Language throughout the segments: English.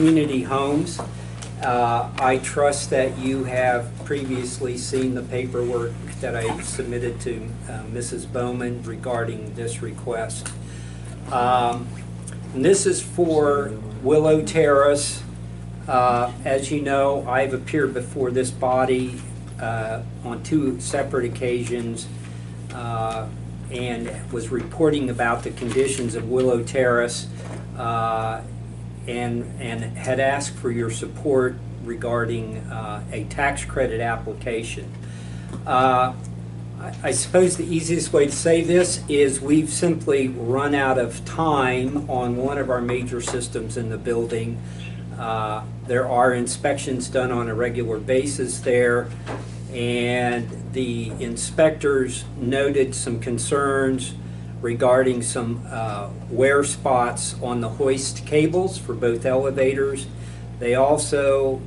community homes. I trust that you have previously seen the paperwork that I submitted to Mrs. Bowman regarding this request. And this is for Willow Terrace. As you know, I've appeared before this body on 2 separate occasions and was reporting about the conditions of Willow Terrace and had asked for your support regarding a tax credit application. I suppose the easiest way to say this is we've simply run out of time on one of our major systems in the building. There are inspections done on a regular basis there, and the inspectors noted some concerns regarding some wear spots on the hoist cables for both elevators. They also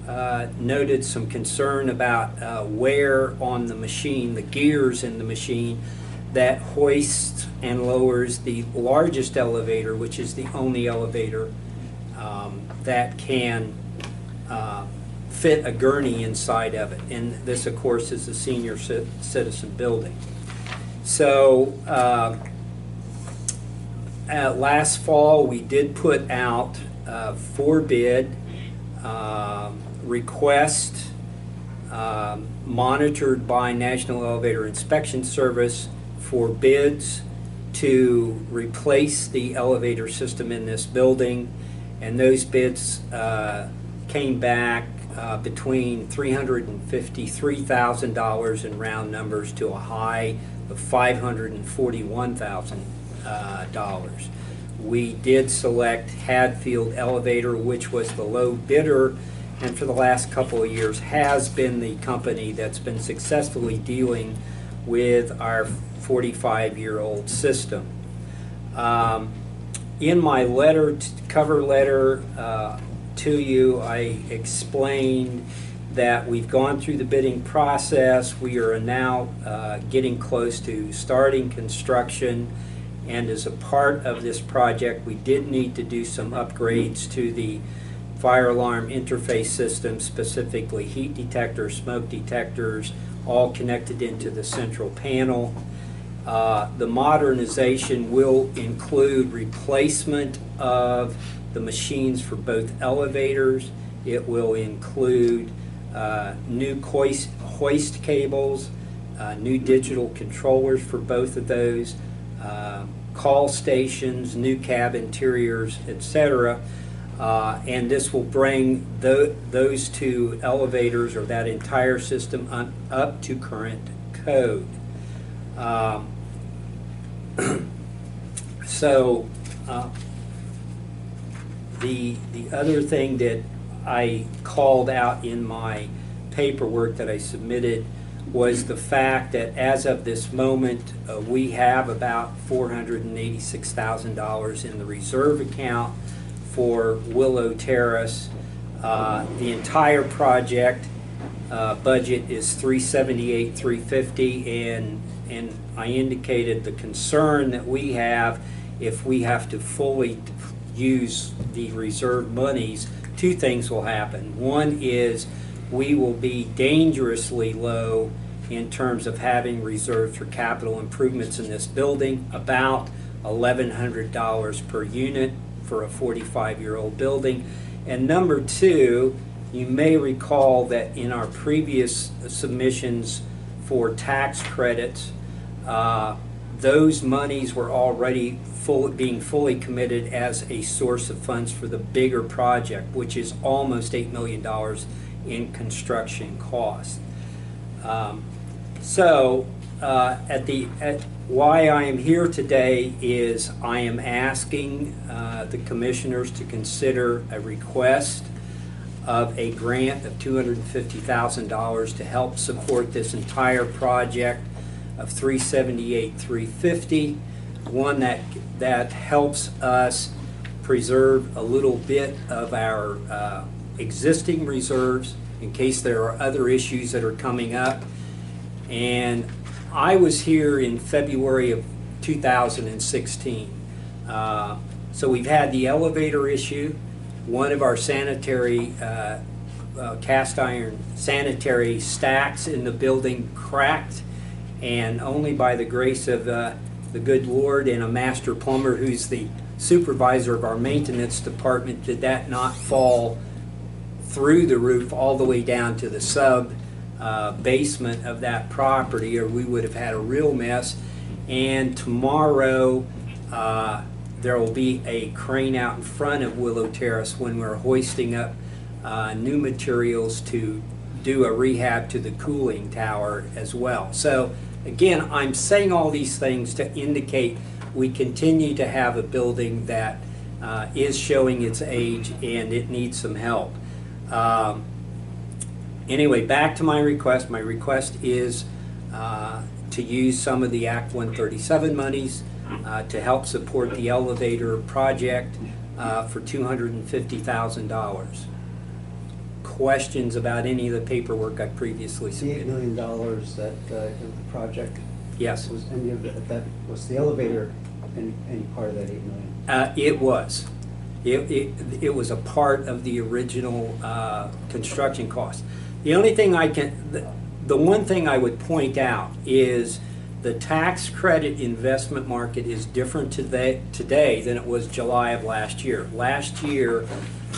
noted some concern about wear on the machine, the gears in the machine that hoists and lowers the largest elevator, which is the only elevator that can fit a gurney inside of it. And this, of course, is a senior citizen building. So last fall, we did put out for bid request monitored by National Elevator Inspection Service for bids to replace the elevator system in this building, and those bids came back between $353,000 in round numbers to a high of $541,000. We did select Hadfield Elevator, which was the low bidder, and for the last couple of years has been the company that's been successfully dealing with our 45-year-old system. In my cover letter to you, I explained that we've gone through the bidding process. We are now getting close to starting construction, and as a part of this project, we did need to do some upgrades to the fire alarm interface system, specifically heat detectors, smoke detectors, all connected into the central panel. The modernization will include replacement of the machines for both elevators. It will include new hoist cables, new digital controllers for both of those, call stations, new cab interiors, etc. And this will bring those 2 elevators, or that entire system, up to current code. So the other thing that I called out in my paperwork that I submitted was the fact that as of this moment, we have about $486,000 in the reserve account for Willow Terrace. The entire project budget is $378,350, and I indicated the concern that we have if we have to fully use the reserve monies. 2 things will happen. One is we will be dangerously low in terms of having reserved for capital improvements in this building, about $1,100 per unit for a 45-year-old building. And number 2, you may recall that in our previous submissions for tax credits, those monies were already being fully committed as a source of funds for the bigger project, which is almost $8 million in construction costs. Why I am here today is I am asking the commissioners to consider a request of a grant of $250,000 to help support this entire project of $378,350, one that helps us preserve a little bit of our existing reserves in case there are other issues that are coming up. And I was here in February of 2016. So we've had the elevator issue. one of our sanitary, cast iron sanitary stacks in the building cracked, and only by the grace of the good Lord and a master plumber who's the supervisor of our maintenance department did that not fall through the roof all the way down to the sub basement of that property, or we would have had a real mess. And tomorrow there will be a crane out in front of Willow Terrace when we're hoisting up new materials to do a rehab to the cooling tower as well. So again, I'm saying all these things to indicate we continue to have a building that is showing its age and it needs some help. Anyway, back to my request. My request is to use some of the Act 137 monies to help support the elevator project for $250,000. Questions about any of the paperwork I previously The $8 submitted? million that in the project, Yes. was any of that, was the elevator any part of that $8 million? It was. It was a part of the original construction cost. The only thing the one thing I would point out is the tax credit investment market is different today than it was July of last year. Last year,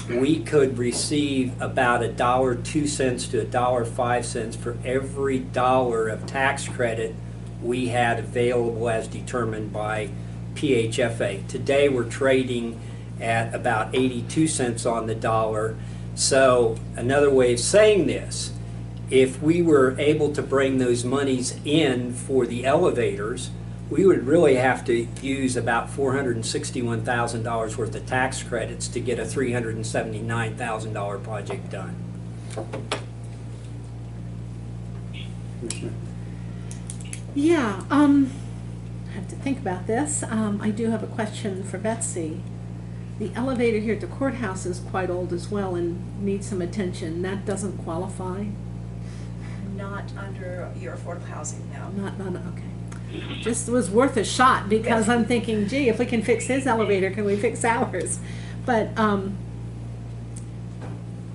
we could receive about $1.02 to $1.05 for every dollar of tax credit we had available as determined by PHFA. Today, we're trading at about 82 cents on the dollar. So another way of saying this, if we were able to bring those monies in for the elevators, we would really have to use about $461,000 worth of tax credits to get a $379,000 project done. Commissioner? Yeah, I have to think about this. I do have a question for Betsy. The elevator here at the courthouse is quite old as well and needs some attention. That doesn't qualify? Not under your affordable housing, no. Not, okay. Just was worth a shot because I'm thinking, gee, if we can fix his elevator, can we fix ours? But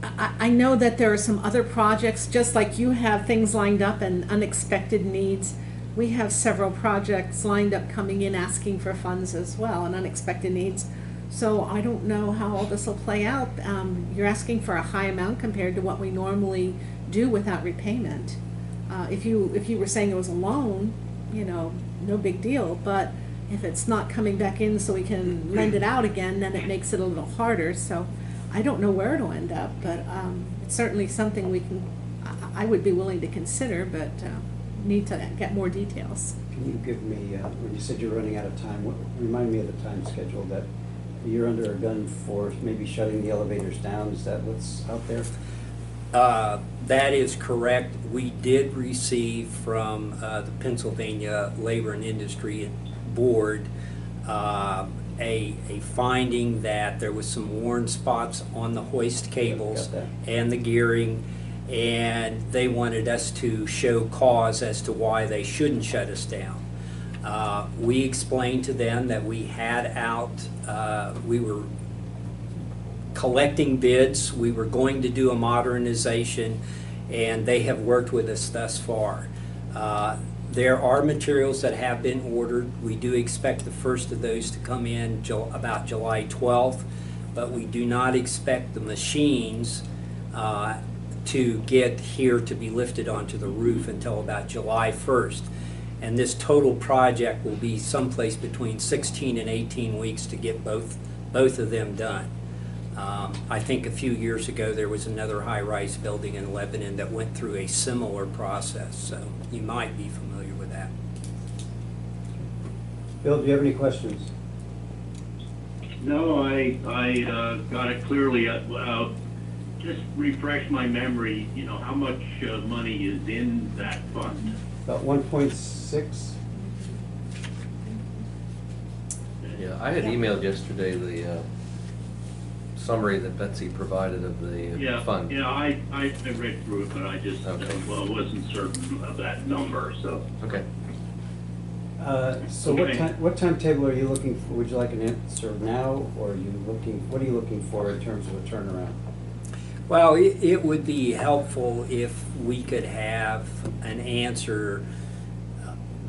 I know that there are some other projects, just like you have things lined up and unexpected needs. We have several projects lined up coming in asking for funds as well and unexpected needs. So I don't know how all this will play out. You're asking for a high amount compared to what we normally do without repayment. If you were saying it was a loan, you know, no big deal. But if it's not coming back in so we can lend it out again, then it makes it a little harder. So I don't know where it'll end up, but it's certainly something I would be willing to consider, but need to get more details. Can you give me, when you said you're running out of time, remind me of the time schedule that you're under a gun for maybe shutting the elevators down? Is that what's out there? That is correct. We did receive from the Pennsylvania Labor and Industry Board a finding that there was some worn spots on the hoist cables and the gearing, and they wanted us to show cause as to why they shouldn't shut us down. We explained to them that we had we were collecting bids, we were going to do a modernization, and they have worked with us thus far. There are materials that have been ordered. We do expect the first of those to come in about July 12th, but we do not expect the machines to get here to be lifted onto the roof until about July 1st. And this total project will be someplace between 16 and 18 weeks to get both of them done. I think a few years ago there was another high-rise building in Lebanon that went through a similar process, so you might be familiar with that. Bill, do you have any questions? No, I got it clearly. Just refresh my memory, you know, how much money is in that fund? About 1.6. Yeah, I had emailed yesterday the summary that Betsy provided of the fund. Yeah, I read through it, but I just Okay. wasn't certain of that number. So Okay. So Okay. what timetable are you looking for? Would you like an answer now, or are you what are you looking for in terms of a turnaround? Well, it would be helpful if we could have an answer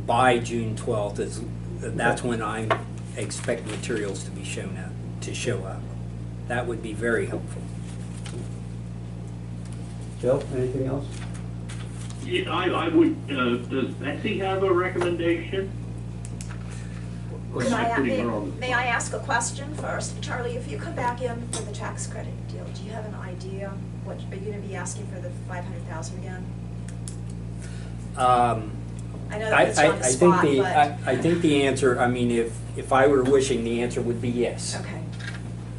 by June 12th. That's when I expect materials to be show up. That would be very helpful. Bill, anything else? Yeah, I would, does Betsy have a recommendation? Or Could am I I, putting her on the may spot? I ask a question first? Charlie, if you come back in for the tax credit deal, do you have an idea? What, are you gonna be asking for the 500,000 again? I know that puts you on the spot, but. I think the answer, I mean, if I were wishing, the answer would be yes. Okay.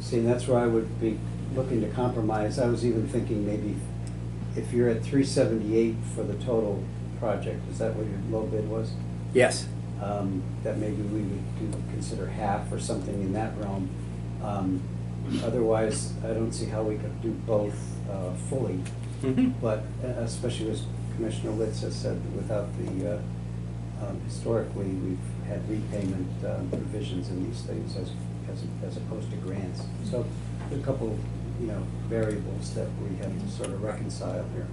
See, and that's where I would be looking to compromise. I was even thinking maybe if you're at 378 for the total project, is that what your low bid was? Yes. That maybe we would consider half or something in that realm. Otherwise, I don't see how we could do both fully. Mhm. But especially as Commissioner Litz has said, without the, historically, we've had repayment provisions in these things as opposed to grants. So there are a couple, variables that we have to sort of reconcile here.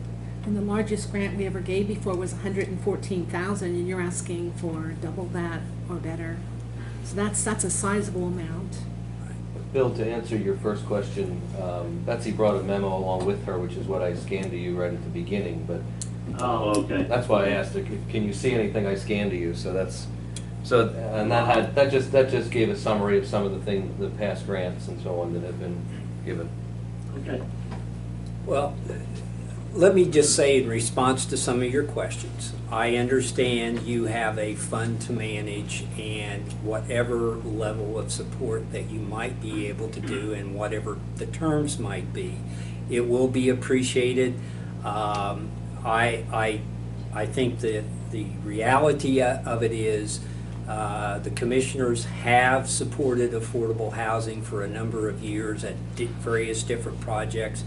And the largest grant we ever gave before was $114,000, and you're asking for double that or better. So that's a sizable amount. Bill, to answer your first question, Betsy brought a memo along with her, which is what I scanned to you right at the beginning, but Oh, okay. that's why I asked her, can you see anything I scanned to you? And that just gave a summary of some of the past grants and so on that have been given. Okay. Well, let me just say in response to some of your questions, I understand you have a fund to manage, and whatever level of support that you might be able to do and whatever the terms might be, it will be appreciated. I think that the reality of it is the commissioners have supported affordable housing for a number of years at various different projects.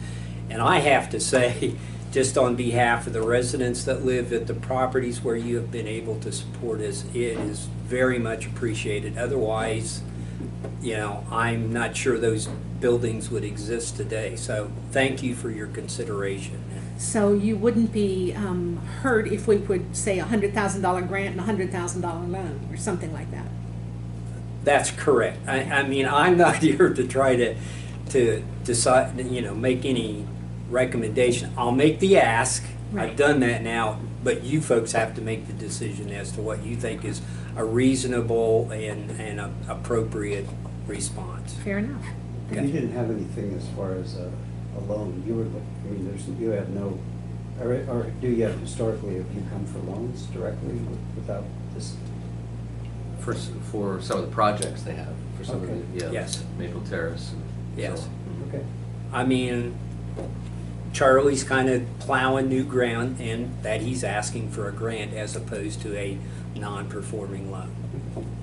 And I have to say, just on behalf of the residents that live at the properties where you have been able to support us, it is very much appreciated. Otherwise, I'm not sure those buildings would exist today. So thank you for your consideration. So you wouldn't be hurt if we would say $100,000 grant and $100,000 loan or something like that? That's correct. I mean, I'm not here to try to decide, make any recommendation. I'll make the ask. Right. I've done that now, but you folks have to make the decision as to what you think is a reasonable and appropriate response. Fair enough. You didn't have anything as far as a loan. You were, you have no, or do you have historically, have you come for loans directly without this? For some of the projects they have, for some Okay. of the, Yes. Maple Terrace. And Yes. so on. Okay. I mean, Charlie's kind of plowing new ground, and that he's asking for a grant as opposed to a non-performing loan.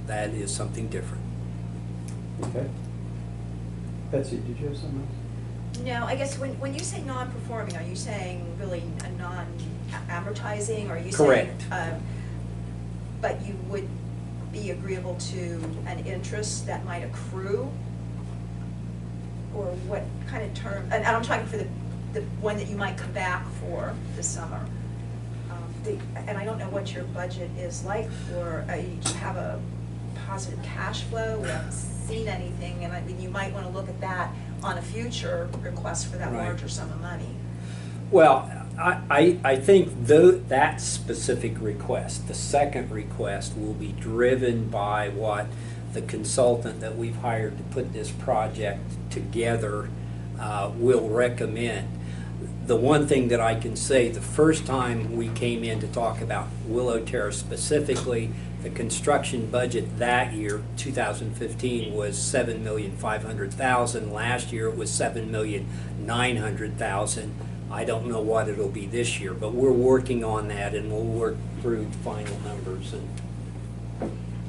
That is something different. Okay. Betsy, did you have something else? No, I guess when you say non-performing, are you saying really a non-amortizing, or are you saying? Correct. But you would be agreeable to an interest that might accrue? Or what kind of term, and I'm talking for the one that you might come back for this summer. And I don't know what your budget is like for, do you have a positive cash flow? We haven't seen anything, and I mean, you might want to look at that on a future request for that Right. larger sum of money. Well, I think that specific request, the second request, will be driven by what the consultant that we've hired to put this project together will recommend. The one thing that I can say, the first time we came in to talk about Willow Terrace specifically, the construction budget that year, 2015, was $7,500,000. Last year it was $7,900,000. I don't know what it'll be this year, but we're working on that, and we'll work through final numbers.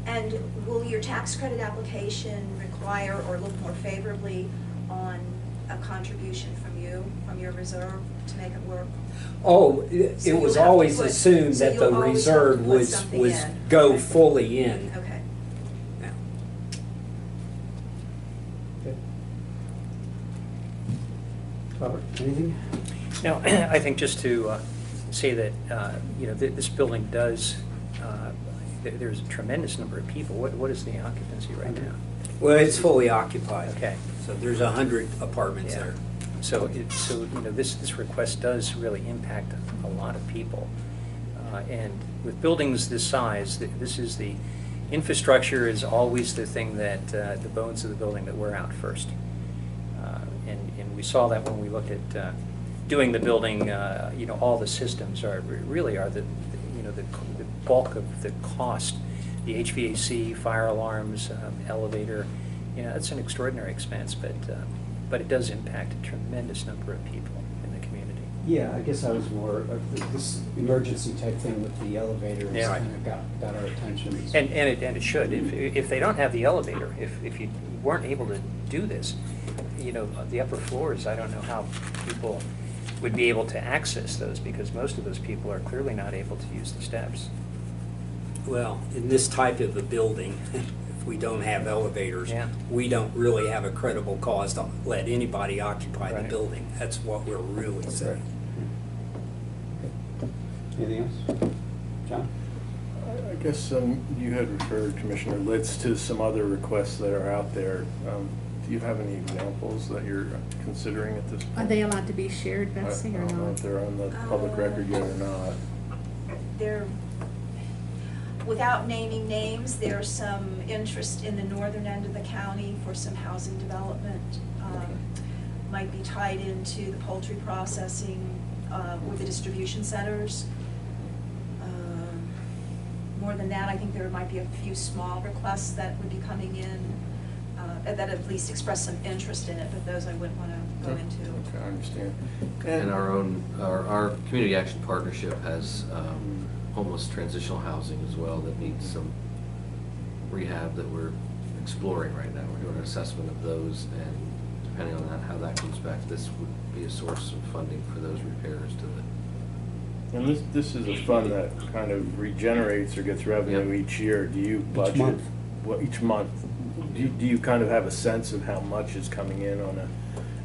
And will your tax credit application require or look more favorably on a contribution from you new from your reserve to make it work? Oh, So it you'll was have to always put- assumed so that the you'll always have to reserve put was, something was in. go Okay. fully in. Okay. Yeah. Okay. Robert, anything? Now, I think just to say that, this building does, there's a tremendous number of people. What is the occupancy right now? Well, it's fully occupied. Okay. So there's 100 apartments Yeah. there. So this request does really impact a lot of people. And with buildings this size, this is the, infrastructure is always the thing that, the bones of the building that wear out first. And we saw that when we looked at doing the building, all the systems really are the bulk of the cost. The HVAC, fire alarms, elevator, it's an extraordinary expense, but it does impact a tremendous number of people in the community. Yeah, I guess I was more, this emergency type thing with the elevators Yeah. kind of got our attention. And it should. If they don't have the elevator, if you weren't able to do this, the upper floors, I don't know how people would be able to access those, because most of those people are clearly not able to use the steps. Well, in this type of a building, if we don't have elevators, Yeah. we don't really have a credible cause to let anybody occupy the Right. building. That's what we're really saying. Anything else? John? I guess you had referred, Commissioner Litz, to some other requests that are out there. Do you have any examples that you're considering at this point? Are they allowed to be shared, Betsy, I or don't know if not? they're on the public record yet or not. There, without naming names, there's some interest in the northern end of the county for some housing development. Might be tied into the poultry processing with the distribution centers. More than that, I think there might be a few small requests that would be coming in that at least express some interest in it, but those I wouldn't want to go into. Okay, I understand. And our community action partnership has homeless transitional housing as well that needs some rehab that we're exploring right now. We're doing an assessment of those, and depending on how that comes back, this would be a source of funding for those repairs to the. And this is a fund that kind of regenerates or gets revenue Yep. each year. Do you budget? month. Each month. Do you kind of have a sense of how much is coming in on an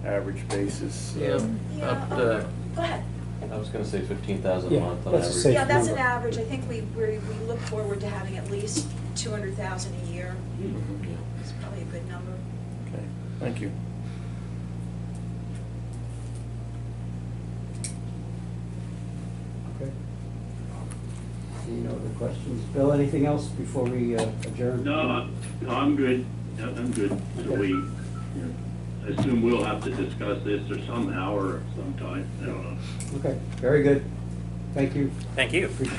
average basis? Yeah. Up to- Go ahead. I was gonna say 15,000 a Yeah, month on that's a average. safe Yeah, that's an number. average. I think we look forward to having at least 200,000 a year. Yeah. It's probably a good number. Okay, thank you. Okay. Any other questions? Bill, anything else before we adjourn? No, I'm good. I'm good. So we, I assume we'll have to discuss this or somehow or sometime. I don't know. Okay, very good. Thank you. Thank you. Appreciate